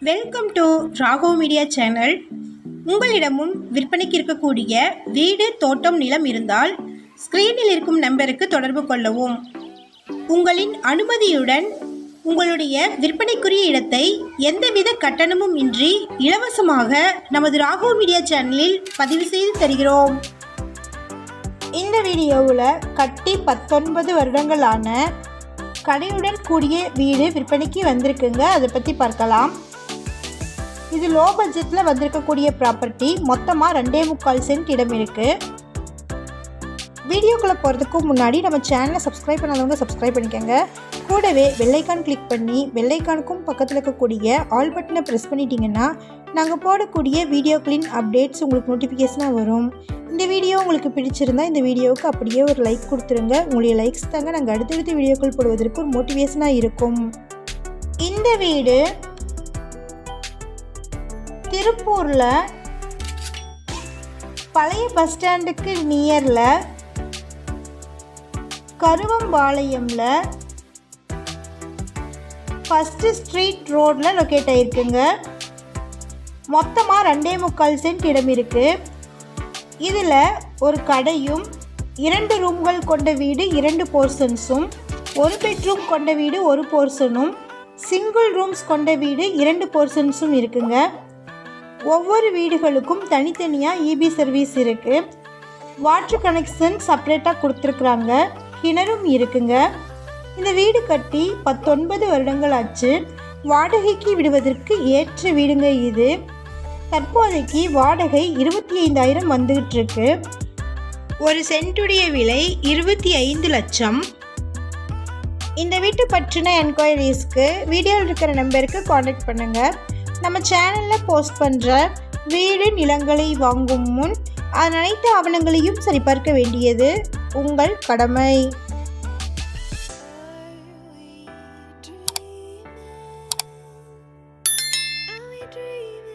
Welcome to Raghav media channel. உங்களிடமும் விற்பனைக்கு இருக்கக்கூடிய வீடு, தோட்டம், நிலம் இருந்தால் ஸ்க்ரீனில் இருக்கும் நம்பருக்கு தொடர்பு கொள்ளவும். உங்களின் அனுமதியுடன் உங்களுடைய விற்பனைக்குரிய இடத்தை எந்தவித கட்டணமும் இன்றி இலவசமாக நமது ராகவ் மீடியா சேனலில் பதிவு செய்து தருகிறோம். இந்த வீடியோவில் கட்டி 19 வருடங்களான கடையுடன் கூடிய வீடு விற்பனைக்கு வந்திருக்குங்க. அதை பற்றி பார்க்கலாம். இது லோ பட்ஜெட்டில் வந்திருக்கக்கூடிய ப்ராப்பர்ட்டி. மொத்தமாக 2.25 சென்ட் இடம் இருக்குது. வீடியோக்குள்ளே போகிறதுக்கு முன்னாடி நம்ம சேனலை சப்ஸ்கிரைப் பண்ணாதவங்க சப்ஸ்கிரைப் பண்ணிக்கோங்க. கூடவே பெல்லைக்கான் கிளிக் பண்ணி பெல்லைக்கானுக்கும் பக்கத்தில் இருக்கக்கூடிய ஆல் பட்டனை ப்ரெஸ் பண்ணிட்டீங்கன்னா நாங்கள் போடக்கூடிய வீடியோக்களின் அப்டேட்ஸ் உங்களுக்கு நோட்டிஃபிகேஷனாக வரும். இந்த வீடியோ உங்களுக்கு பிடிச்சிருந்தால் இந்த வீடியோவுக்கு அப்படியே ஒரு லைக் கொடுத்துருங்க. உங்களுடைய லைக்ஸ் தாங்க நாங்கள் அடுத்தடுத்த வீடியோக்கள் போடுவதற்கு ஒரு மோட்டிவேஷனாக இருக்கும். இந்த வீடு திருப்பூரில் பழைய பஸ் ஸ்டாண்டுக்கு நியரில் கருவம்பாளையமில் ஃபஸ்ட்டு ஸ்ட்ரீட் ரோடில் லொக்கேட் ஆகிருக்குங்க. மொத்தமாக 2.25 சென்ட் இடம் இருக்குது. இதில் ஒரு கடையும் 2 ரூம்கள் கொண்ட வீடு 2 போர்ஷன்ஸும், 1 பெட்ரூம் கொண்ட வீடு 1 போர்ஷனும், சிங்கிள் ரூம்ஸ் கொண்ட வீடு 2 போர்ஷன்ஸும் இருக்குங்க. ஒவ்வொரு வீடுகளுக்கும் தனித்தனியாக இபி சர்வீஸ் இருக்குது. வாட்டர் கனெக்ஷன் செப்பரேட்டாக கொடுத்துருக்குறாங்க. கிணறும் இருக்குங்க. இந்த வீடு கட்டி 19 வருடங்கள் ஆச்சு. வாடகைக்கு விடுவதற்கு ஏற்ற வீடுங்க இது. தற்போதைக்கு வாடகை 25,000 வந்துகிட்டு இருக்கு. ஒரு சென்ட்டுடைய விலை 25 லட்சம். இந்த வீட்டு பற்றின என்கொயரிஸ்க்கு வீடியோவில் இருக்கிற நம்பருக்கு காண்டாக்ட் பண்ணுங்கள். நம்ம சேனலில் போஸ்ட் பண்ணுற வீடு, நிலங்களை வாங்கும் முன் அனைத்து ஆவணங்களையும் சரிபார்க்க வேண்டியது உங்கள் கடமை. Dreaming